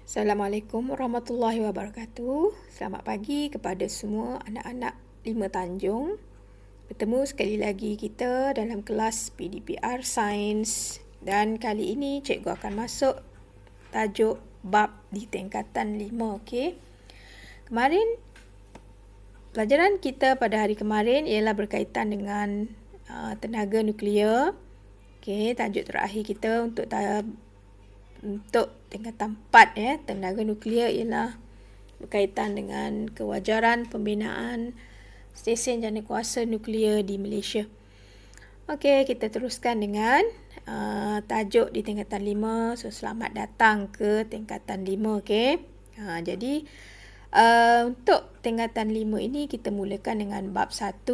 Assalamualaikum warahmatullahi wabarakatuh. Selamat pagi kepada semua anak-anak Lima Tanjung. Bertemu sekali lagi kita dalam kelas PDPR Sains. Dan kali ini cikgu akan masuk tajuk bab di tingkatan 5. Okey. Kemarin, pelajaran kita pada hari kemarin ialah berkaitan dengan tenaga nuklear. Okey, tajuk terakhir kita untuk tingkatan 4 tenaga nuklear ialah berkaitan dengan kewajaran pembinaan stesen janakuasa nuklear di Malaysia. Okey, kita teruskan dengan tajuk di tingkatan 5. So, selamat datang ke tingkatan 5. Okey. Jadi, untuk tingkatan 5 ini kita mulakan dengan bab 1.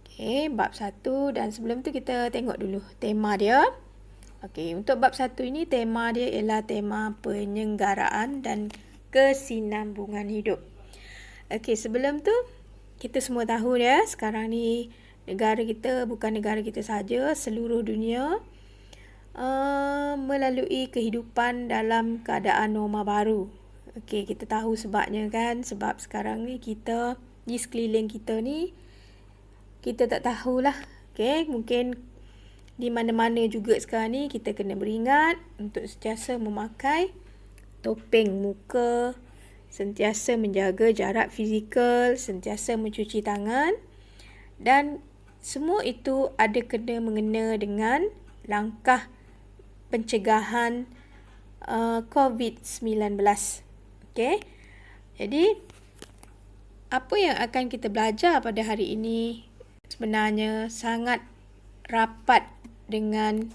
Okey, bab 1 dan sebelum tu kita tengok dulu tema dia. Okey, untuk bab 1 ini tema dia ialah tema penyelenggaraan dan kesinambungan hidup. Okey, sebelum tu kita semua tahu ya, sekarang ni negara kita bukan negara kita saja, seluruh dunia melalui kehidupan dalam keadaan norma baru. Okey, kita tahu sebabnya kan, sebab sekarang ni kita di sekeliling kita ni kita tak tahulah. Okey, mungkin di mana-mana juga sekarang ni kita kena beringat untuk sentiasa memakai topeng muka, sentiasa menjaga jarak fizikal, sentiasa mencuci tangan, dan semua itu ada kena mengena dengan langkah pencegahan COVID-19. Okey. Jadi apa yang akan kita belajar pada hari ini sebenarnya sangat rapat dengan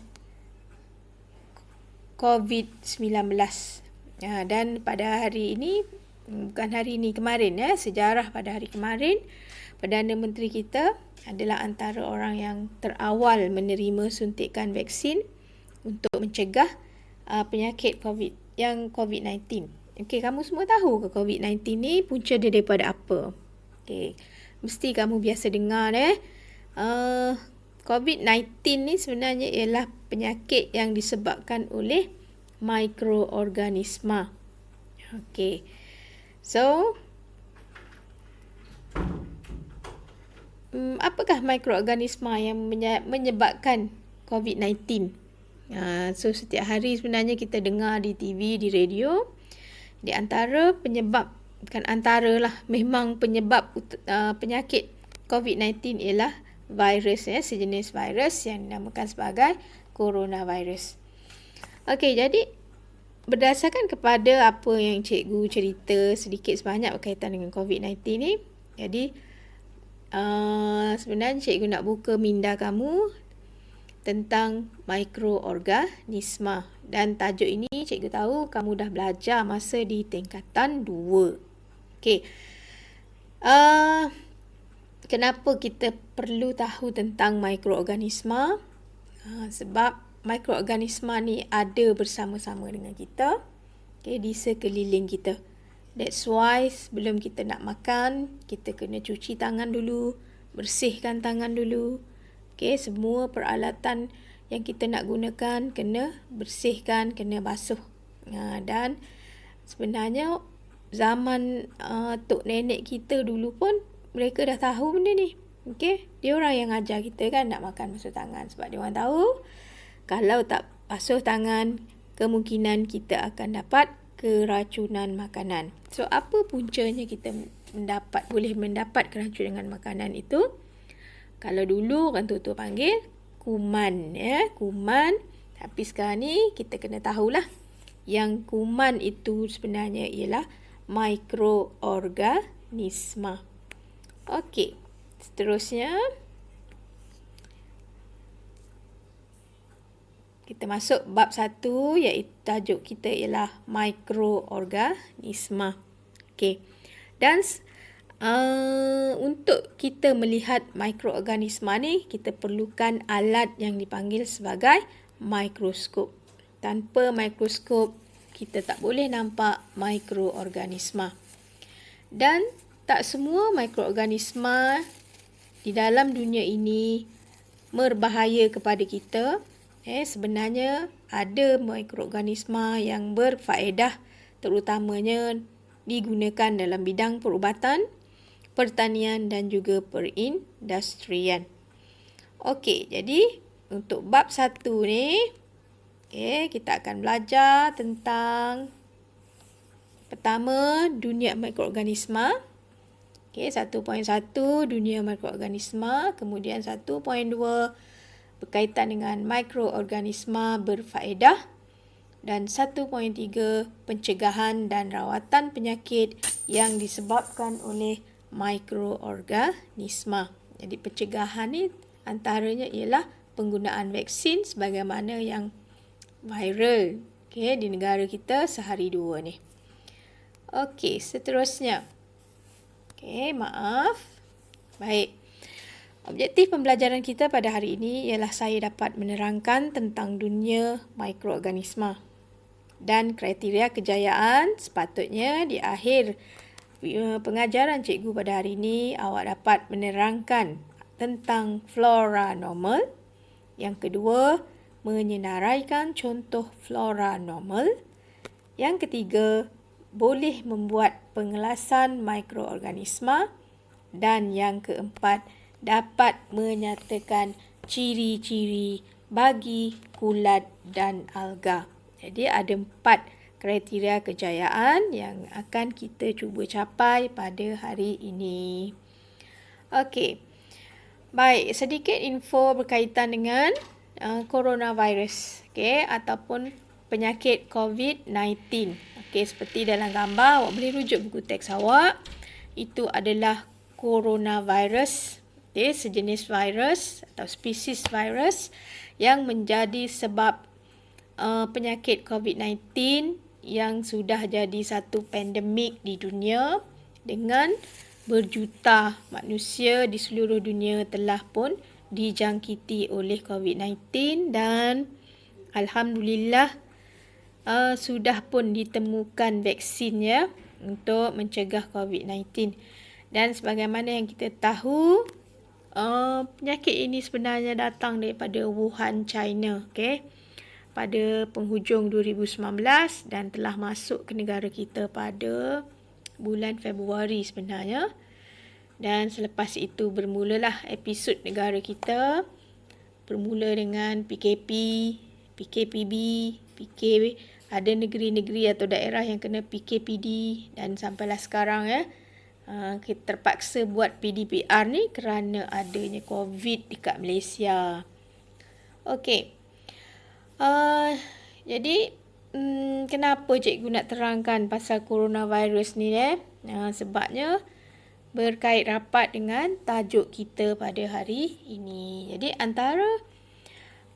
COVID-19. Dan pada hari ini, bukan hari ini, kemarin sejarah pada hari kemarin, Perdana Menteri kita adalah antara orang yang terawal menerima suntikan vaksin untuk mencegah penyakit COVID-19. Okey, kamu semua tahu ke COVID-19 ni punca dia daripada apa? Okey, mesti kamu biasa dengar COVID-19 ni sebenarnya ialah penyakit yang disebabkan oleh mikroorganisma. Okey. So, apakah mikroorganisma yang menyebabkan COVID-19? So, setiap hari sebenarnya kita dengar di TV, di radio. Di antara penyebab, bukan antara lah, memang penyebab penyakit COVID-19 ialah virus, sejenis virus yang dinamakan sebagai coronavirus. Okey, jadi berdasarkan kepada apa yang cikgu cerita sedikit sebanyak berkaitan dengan COVID-19 ni, jadi sebenarnya cikgu nak buka minda kamu tentang mikroorganisma, dan tajuk ini cikgu tahu kamu dah belajar masa di tingkatan 2. Okey. Kenapa kita perlu tahu tentang mikroorganisma? Sebab mikroorganisma ni ada bersama-sama dengan kita, di sekeliling kita. That's why sebelum kita nak makan, kita kena cuci tangan dulu, bersihkan tangan dulu. Semua peralatan yang kita nak gunakan kena bersihkan, kena basuh. Dan sebenarnya zaman tok nenek kita dulu pun mereka dah tahu benda ni. Okey, dia orang yang ajar kita kan nak makan basuh tangan, sebab dia orang tahu kalau tak basuh tangan kemungkinan kita akan dapat keracunan makanan. So, apa puncanya kita boleh mendapat keracunan makanan itu? Kalau dulu orang tua-tua panggil kuman, kuman. Tapi sekarang ni kita kena tahulah yang kuman itu sebenarnya ialah mikroorganisma. Okey, seterusnya kita masuk bab 1, iaitu tajuk kita ialah mikroorganisma. Okey. Dan untuk kita melihat mikroorganisma ni, kita perlukan alat yang dipanggil sebagai mikroskop. Tanpa mikroskop, kita tak boleh nampak mikroorganisma. Dan tak semua mikroorganisma di dalam dunia ini berbahaya kepada kita. Sebenarnya ada mikroorganisma yang berfaedah terutamanya digunakan dalam bidang perubatan, pertanian dan juga perindustrian. Okey, jadi untuk bab 1 ni, kita akan belajar tentang pertama, dunia mikroorganisma. 1.1 dunia mikroorganisma, kemudian 1.2 berkaitan dengan mikroorganisma berfaedah dan 1.3 pencegahan dan rawatan penyakit yang disebabkan oleh mikroorganisma. Jadi pencegahan ni antaranya ialah penggunaan vaksin sebagaimana yang viral di negara kita sehari dua ni. Okey, seterusnya. Maaf. Baik. Objektif pembelajaran kita pada hari ini ialah saya dapat menerangkan tentang dunia mikroorganisma. Dan kriteria kejayaan sepatutnya di akhir pengajaran cikgu pada hari ini awak dapat menerangkan tentang flora normal. Yang kedua, menyenaraikan contoh flora normal. Yang ketiga, boleh membuat pengelasan mikroorganisma. Dan yang keempat, dapat menyatakan ciri-ciri bagi kulat dan alga. Jadi ada 4 kriteria kejayaan yang akan kita cuba capai pada hari ini. Okey. Baik, sedikit info berkaitan dengan coronavirus, ataupun penyakit COVID-19. Seperti dalam gambar, awak boleh rujuk buku teks awak. Itu adalah coronavirus, sejenis virus atau spesies virus yang menjadi sebab penyakit COVID-19 yang sudah jadi satu pandemik di dunia dengan berjuta manusia di seluruh dunia telah pun dijangkiti oleh COVID-19 dan alhamdulillah sudah pun ditemukan vaksin untuk mencegah COVID-19. Dan sebagaimana yang kita tahu, penyakit ini sebenarnya datang daripada Wuhan, China, pada penghujung 2019 dan telah masuk ke negara kita pada bulan Februari sebenarnya. Dan selepas itu bermulalah episod negara kita, bermula dengan PKP, PKPB, ada negeri-negeri atau daerah yang kena PKPD dan sampailah sekarang kita terpaksa buat PDPR ni kerana adanya COVID dekat Malaysia. Okey. Jadi kenapa cikgu nak terangkan pasal coronavirus ni sebabnya berkait rapat dengan tajuk kita pada hari ini. Jadi antara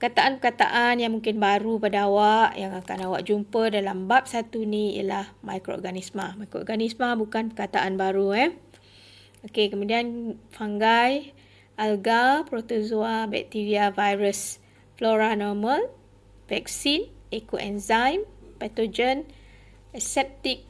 perkataan-perkataan yang mungkin baru pada awak yang akan awak jumpa dalam bab 1 ni ialah mikroorganisma. Mikroorganisma bukan perkataan baru. Okey, kemudian fungi, alga, protozoa, bakteria, virus, flora normal, vaksin, ekoenzim, patogen, aseptik,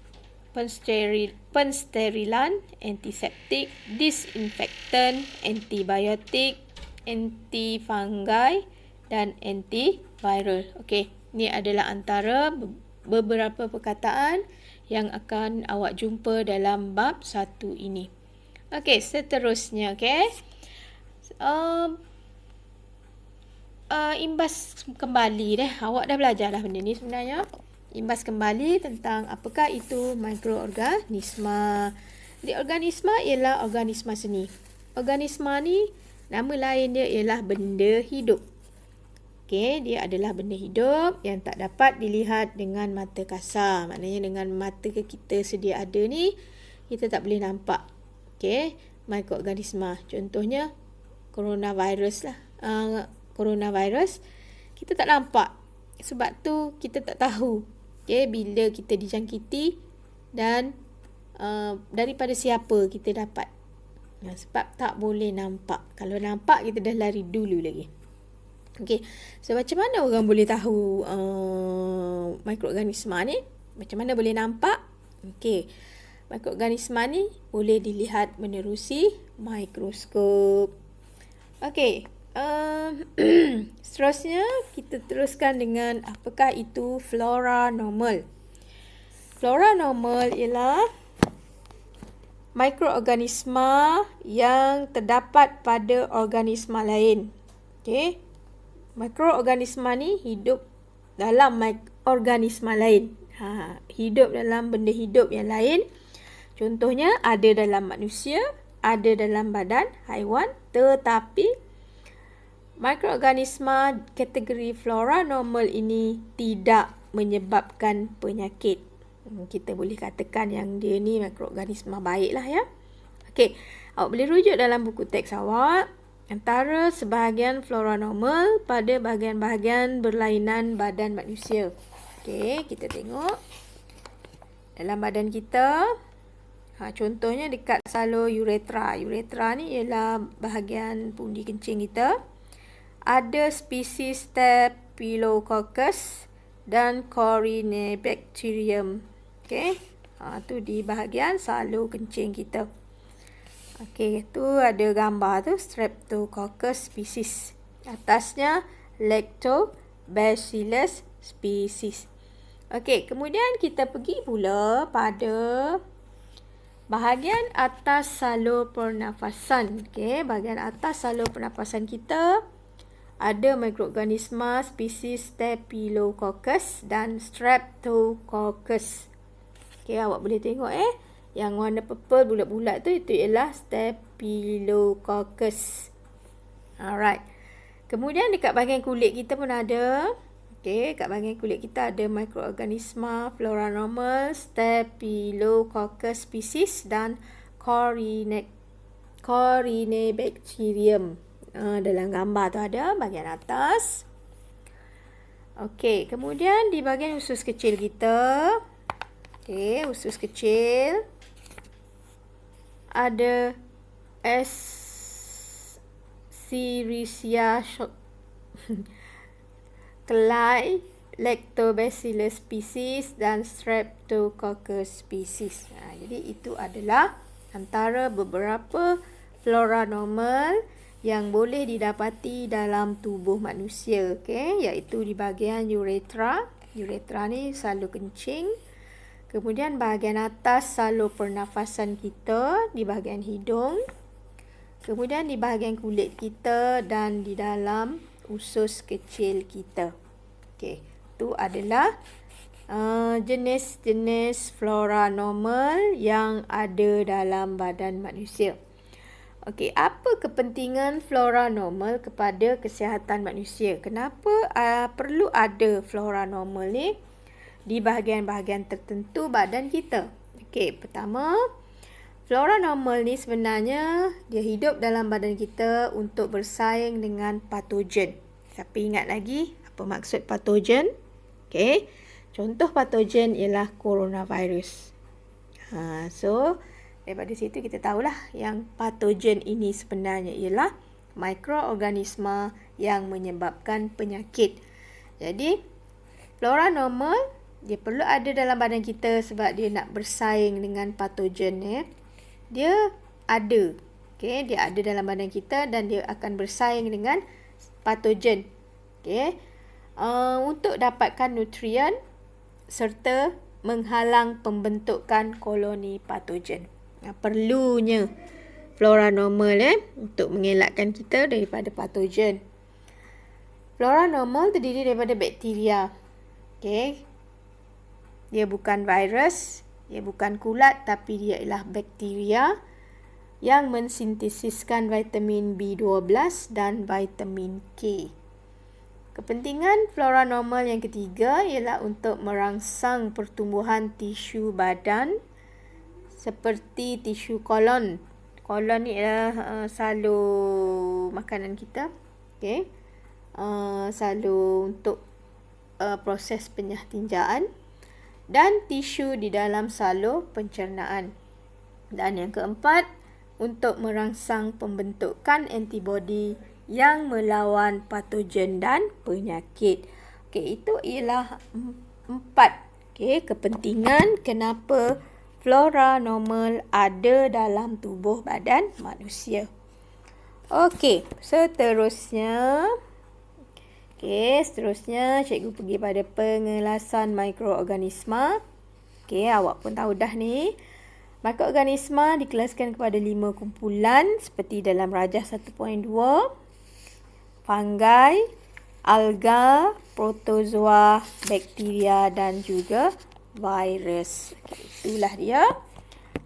pensterilan, antiseptik, disinfektan, antibiotik, antifungi dan antiviral. Okey, ini adalah antara beberapa perkataan yang akan awak jumpa dalam bab 1 ini. Okey, seterusnya, imbas kembali awak dah belajar dah benda ni sebenarnya. Imbas kembali tentang apakah itu mikroorganisma. Jadi organisma ialah organisma seni. Organisma ni nama lain dia ialah benda hidup. Dia adalah benda hidup yang tak dapat dilihat dengan mata kasar. Maknanya dengan mata kita sedia ada ni, kita tak boleh nampak. Mikroorganisma. Contohnya, coronavirus lah. Coronavirus, kita tak nampak. Sebab tu, kita tak tahu. Bila kita dijangkiti dan daripada siapa kita dapat. Sebab tak boleh nampak. Kalau nampak, kita dah lari dulu lagi. So macam mana orang boleh tahu mikroorganisma ni? Macam mana boleh nampak? Mikroorganisma ni boleh dilihat menerusi mikroskop. Seterusnya kita teruskan dengan apakah itu flora normal. Flora normal ialah mikroorganisma yang terdapat pada organisma lain. Okey. Mikroorganisma ni hidup dalam organisma lain. Hidup dalam benda hidup yang lain. Contohnya ada dalam manusia, ada dalam badan haiwan, tetapi mikroorganisma kategori flora normal ini tidak menyebabkan penyakit. Kita boleh katakan yang dia ni mikroorganisma baik lah ya. Okey, awak boleh rujuk dalam buku teks awak antara sebahagian flora normal pada bahagian-bahagian berlainan badan manusia. Okey, kita tengok dalam badan kita. Contohnya dekat salur uretra. Uretra ni ialah bahagian pundi kencing kita. Ada spesies Staphylococcus dan Corynebacterium. Okey. Tu di bahagian salur kencing kita. Okey, tu ada gambar tu Streptococcus species. Atasnya Lactobacillus species. Okey, kemudian kita pergi pula pada bahagian atas salur pernafasan. Okey, bahagian atas salur pernafasan kita ada mikroorganisma spesies Staphylococcus dan Streptococcus. Okey, awak boleh tengok yang warna purple bulat-bulat tu, itu ialah Staphylococcus. Alright. Kemudian dekat bahagian kulit kita pun ada. Okey, kat bahagian kulit kita ada mikroorganisma flora normal, Staphylococcus species dan Corynebacterium. Dalam gambar tu ada bahagian atas. Okey, kemudian di bahagian usus kecil kita. Okey, usus kecil ada Escherichia coli, Lactobacillus species dan Streptococcus species. Jadi itu adalah antara beberapa flora normal yang boleh didapati dalam tubuh manusia, okey, iaitu di bahagian uretra. Uretra ni salur kencing. Kemudian bahagian atas salur pernafasan kita di bahagian hidung. Kemudian di bahagian kulit kita dan di dalam usus kecil kita. Okey, itu adalah jenis-jenis flora normal yang ada dalam badan manusia. Okey, apa kepentingan flora normal kepada kesihatan manusia? Kenapa perlu ada flora normal ni di bahagian-bahagian tertentu badan kita? Okey, pertama, flora normal ni sebenarnya dia hidup dalam badan kita untuk bersaing dengan patogen. Siapa ingat lagi apa maksud patogen? Okey, contoh patogen ialah coronavirus. So daripada situ kita tahulah yang patogen ini sebenarnya ialah mikroorganisma yang menyebabkan penyakit. Jadi flora normal dia perlu ada dalam badan kita sebab dia nak bersaing dengan patogen. Dia ada. Okey, dia ada dalam badan kita dan dia akan bersaing dengan patogen. Okey. Untuk dapatkan nutrien serta menghalang pembentukan koloni patogen. Perlunya flora normal untuk mengelakkan kita daripada patogen. Flora normal terdiri daripada bakteria. Okey. Dia bukan virus, dia bukan kulat, tapi dia ialah bakteria yang mensintesiskan vitamin B12 dan vitamin K. Kepentingan flora normal yang ketiga ialah untuk merangsang pertumbuhan tisu badan seperti tisu kolon. Kolon ni ialah salur makanan kita. Okey. Salur untuk proses penyah tinjaan dan tisu di dalam salur pencernaan. Dan yang keempat, untuk merangsang pembentukan antibodi yang melawan patogen dan penyakit. Okey, itu ialah 4 kepentingan kenapa flora normal ada dalam tubuh badan manusia. Okey, seterusnya cikgu pergi pada pengelasan mikroorganisma. Okey, awak pun tahu dah ni. Mikroorganisma dikelaskan kepada 5 kumpulan seperti dalam rajah 1.2. Fungi, alga, protozoa, bakteria dan juga virus. Itulah dia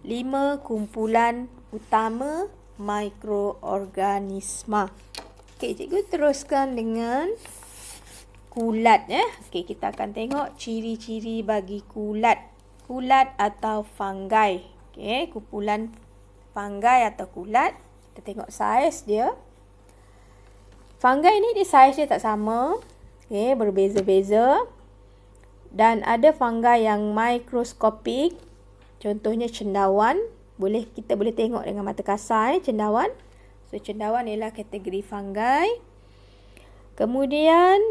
5 kumpulan utama mikroorganisma. Okey, cikgu teruskan dengan kulat ya. Okey, kita akan tengok ciri-ciri bagi kulat. Kulat atau fungi. Okey, kumpulan fungi atau kulat. Kita tengok saiz dia. Fungi ni saiz dia tak sama. Okey, berbeza-beza. Dan ada fungi yang mikroskopik. Contohnya cendawan. Kita boleh tengok dengan mata kasar cendawan. So cendawan ialah kategori fungi. Kemudian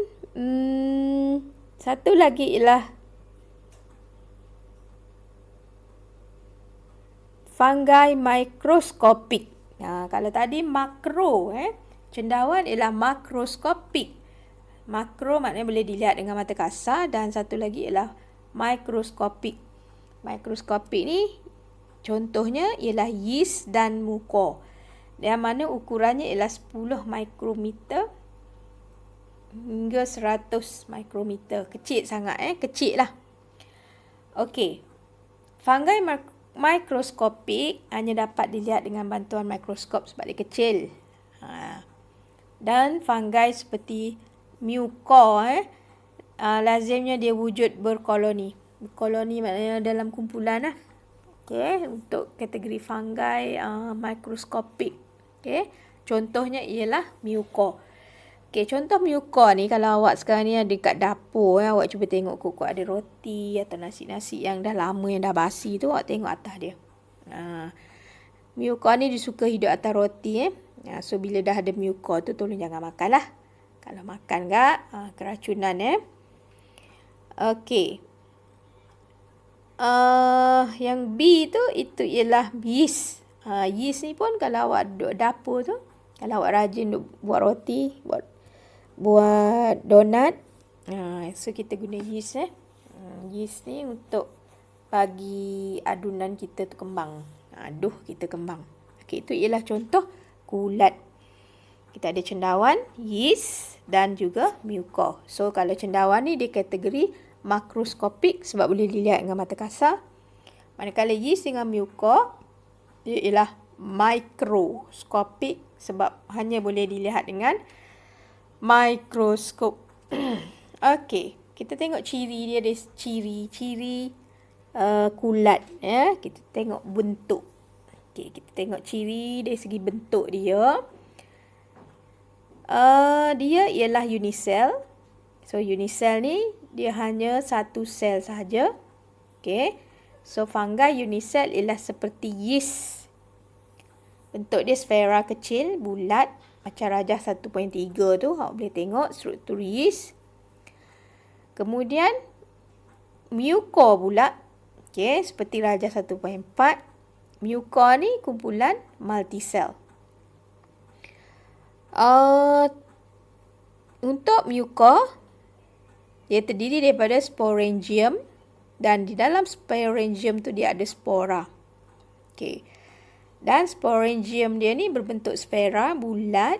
satu lagi ialah fungi mikroskopik. Kalau tadi makro, cendawan ialah makroskopik. Makro maknanya boleh dilihat dengan mata kasar dan satu lagi ialah mikroskopik. Mikroskopik ni contohnya ialah yeast dan muka. Yang mana ukurannya ialah 10 mikrometer hingga 100 mikrometer. Kecil sangat kecil lah. Okey. Fungi mikroskopik hanya dapat dilihat dengan bantuan mikroskop sebab dia kecil. Dan fungi seperti muka lazimnya dia wujud berkoloni. Berkoloni maknanya dalam kumpulan lah. Okey, untuk kategori fungi mikroskopik. Okey, contohnya ialah muka. Okey, contoh muka ni kalau awak sekarang ni ada dekat dapur, awak cuba tengok kok ada roti atau nasi-nasi yang dah lama, yang dah basi tu, awak tengok atas dia. Muka ni dia suka hidup atas roti. So, bila dah ada muka tu, tolong jangan makan lah. Kalau makan keracunan. Okey. Yang B tu, itu ialah yeast. Yeast ni pun kalau awak duduk dapur tu, kalau awak rajin buat roti, buat donat, so kita guna yeast. Yeast ni untuk bagi adunan kita tu kembang. Aduh kita kembang. Okey, itu ialah contoh kulat. Kita ada cendawan, yeast dan juga muka. So kalau cendawan ni dia kategori makroskopik sebab boleh dilihat dengan mata kasar. Manakala yeast dengan muka dia ialah mikroskopik sebab hanya boleh dilihat dengan mikroskop. Okey, kita tengok ciri dia. Ada ciri-ciri kulat. Kita tengok bentuk. Okey, kita tengok ciri dari segi bentuk dia. Dia ialah unisel. So unisel ni dia hanya satu sel sahaja. Okey. So fungi unisel ialah seperti yeast. Bentuk dia sfera kecil, bulat, macam rajah 1.3 tu, awak boleh tengok struktur yeast. Kemudian muka pula, okey, seperti rajah 1.4. Muka ni kumpulan multisel. Untuk muka, dia terdiri daripada sporangium dan di dalam sporangium tu dia ada spora. Okey. Dan sporangium dia ni berbentuk sfera, bulat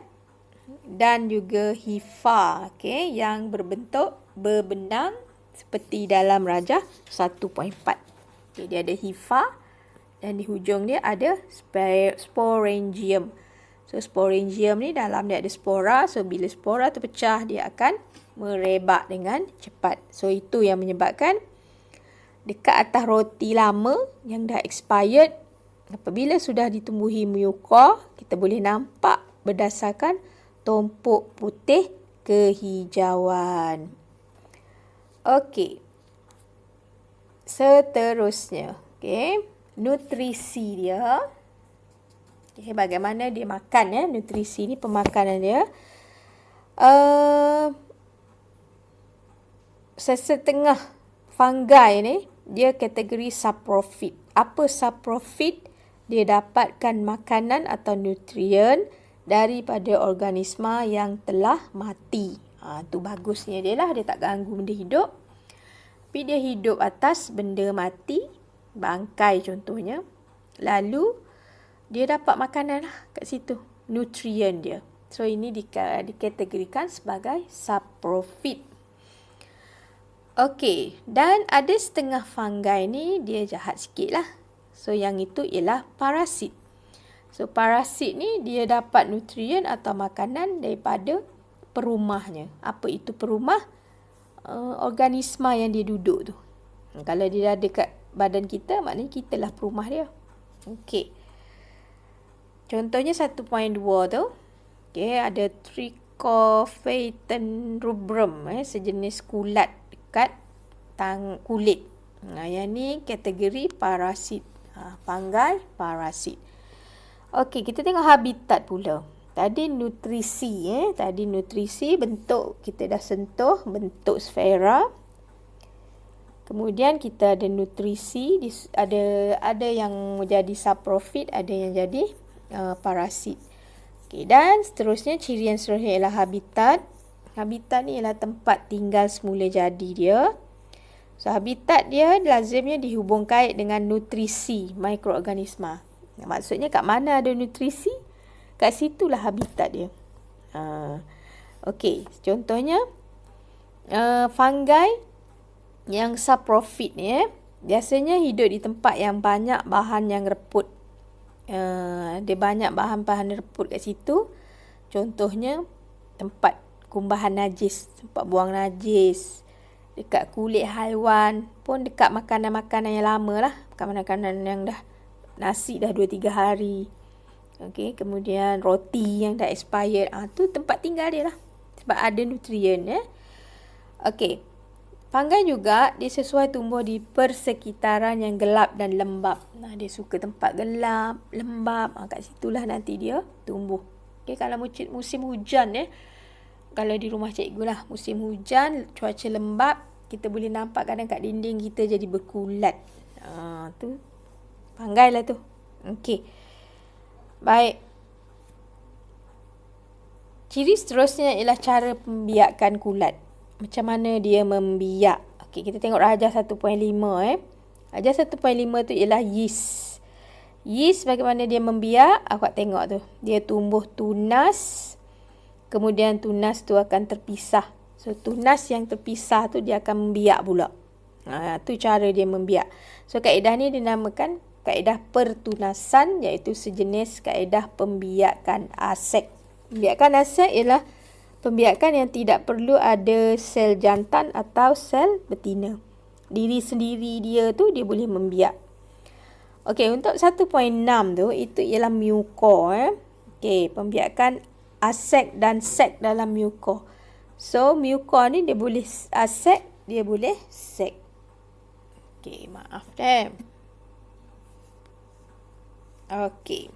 dan juga hifa, okey, yang berbentuk berbenang seperti dalam rajah 1.4. Okey, dia ada hifa dan di hujung dia ada sporangium. So sporangium ni dalam dia ada spora. So bila spora tu pecah, dia akan merebak dengan cepat. So itu yang menyebabkan dekat atas roti lama yang dah expired, apabila sudah ditumbuhi muka, kita boleh nampak berdasarkan tumpuk putih kehijauan. Okey. Seterusnya, okey, nutrisi dia. Okay, bagaimana dia makan nutrisi ni, pemakanan dia. Sesetengah fungi ni dia kategori saprofit. Apa saprofit? Dia dapatkan makanan atau nutrien daripada organisma yang telah mati. Tu bagusnya dia lah, dia tak ganggu benda hidup. Tapi dia hidup atas benda mati, bangkai contohnya. Lalu dia dapat makanan lah kat situ, nutrien dia. So ini dikategorikan sebagai saprofit. Okey, dan ada setengah fungi ni dia jahat sikit lah. So yang itu ialah parasit. So parasit ni dia dapat nutrien atau makanan daripada perumahnya. Apa itu perumah? Organisma yang dia duduk tu. Kalau dia ada kat badan kita, maknanya kita lah perumah dia. Okey. Contohnya 1.2 tu. Okey, ada Trichophyton rubrum, sejenis kulat dekat kulit. Yang ni kategori parasit. Fungi parasit. Okey, kita tengok habitat pula. Tadi nutrisi, Tadi nutrisi bentuk kita dah sentuh, bentuk sfera. Kemudian kita ada nutrisi, ada yang jadi saprofit, ada yang jadi parasit. Okey, dan seterusnya ciri yang seterusnya ialah habitat. Habitat ni ialah tempat tinggal semula jadi dia. So habitat dia lazimnya dihubung kait dengan nutrisi mikroorganisma. Maksudnya kat mana ada nutrisi, kat situlah habitat dia. Okey, contohnya fungi yang saprofit ni biasanya hidup di tempat yang banyak bahan yang reput. Dia banyak bahan-bahan reput kat situ. Contohnya tempat kumbahan najis, tempat buang najis, dekat kulit haiwan, pun dekat makanan-makanan yang lama lah, makanan-makanan yang dah nasi dah 2-3 hari. Okey, kemudian roti yang dah expired, tu tempat tinggal dia lah, sebab ada nutrien. Okey, fungi juga dia sesuai tumbuh di persekitaran yang gelap dan lembap. Dia suka tempat gelap, lembap, kat situlah nanti dia tumbuh. Okey, kalau musim hujan, kalau di rumah cikgu lah, musim hujan, cuaca lembap, kita boleh nampak kadang kat dinding kita jadi berkulat. Tu fungi lah tu. Okey. Baik. Ciri seterusnya ialah cara pembiakan kulat. Macam mana dia membiak. Okey, kita tengok Rajah 1.5. Rajah 1.5 tu ialah yeast. Yeast bagaimana dia membiak? Awak tengok tu. Dia tumbuh tunas. Kemudian tunas tu akan terpisah. So tunas yang terpisah tu dia akan membiak pula. Tu cara dia membiak. So kaedah ni dinamakan kaedah pertunasan, iaitu sejenis kaedah pembiakan asek. Pembiakan asek ialah pembiakan yang tidak perlu ada sel jantan atau sel betina. Diri sendiri dia tu dia boleh membiak. Okey, untuk 1.6 tu itu ialah muka. Okey, pembiakan asek dan sek dalam muka. So muka ni dia boleh asek, dia boleh sek. Okey, maaf deh. Okey.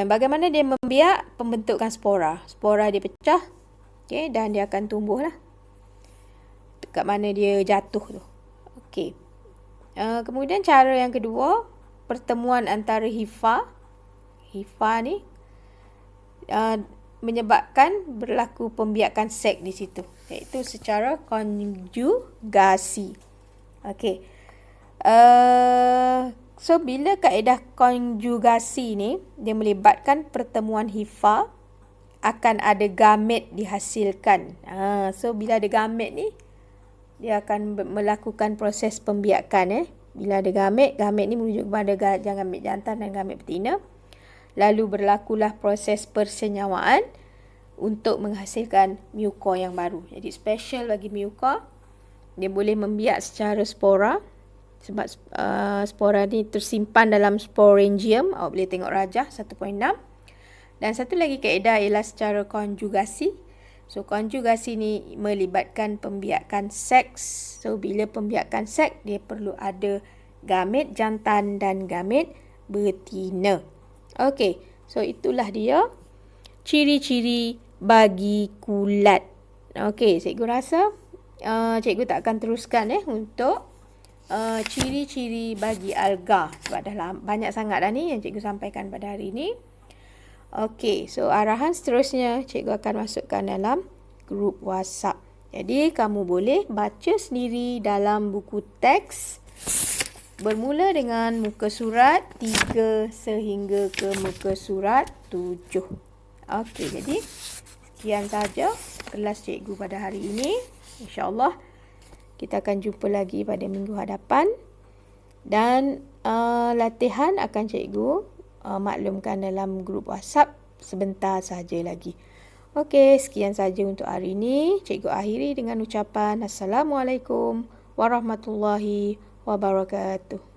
Bagaimana dia membiak? Pembentukan spora. Spora dia pecah. Okey, dan dia akan tumbuh lah. Dekat mana dia jatuh tu. Okey. Kemudian cara yang kedua, pertemuan antara hifa. Hifa ni menyebabkan berlaku pembiakan sek di situ. Iaitu secara konjugasi. Okey. So, bila kaedah konjugasi ni, dia melibatkan pertemuan hifa, akan ada gamet dihasilkan. So, bila ada gamet ni, dia akan melakukan proses pembiakan. Bila ada gamet ni merujuk kepada gamet jantan dan gamet betina. Lalu berlakulah proses persenyawaan untuk menghasilkan muka yang baru. Jadi, special bagi muka, dia boleh membiak secara spora. Sebab spora ni tersimpan dalam sporangium. Awak boleh tengok Rajah 1.6. Dan satu lagi kaedah ialah secara konjugasi. So, konjugasi ni melibatkan pembiakan seks. So, bila pembiakan seks, dia perlu ada gamet jantan dan gamet betina. Okey, so itulah dia ciri-ciri bagi kulat. Okey, cikgu rasa cikgu tak akan teruskan untuk ciri-ciri bagi alga. Sebab dah banyak sangat dah ni yang cikgu sampaikan pada hari ini. Okey, so arahan seterusnya cikgu akan masukkan dalam grup WhatsApp. Jadi, kamu boleh baca sendiri dalam buku teks bermula dengan muka surat 3 sehingga ke muka surat 7. Okey, jadi sekian saja kelas cikgu pada hari ini. InsyaAllah kita akan jumpa lagi pada minggu hadapan. Dan latihan akan cikgu maklumkan dalam grup WhatsApp sebentar saja lagi. Okey, sekian saja untuk hari ini. Cikgu akhiri dengan ucapan Assalamualaikum warahmatullahi wabarakatuh.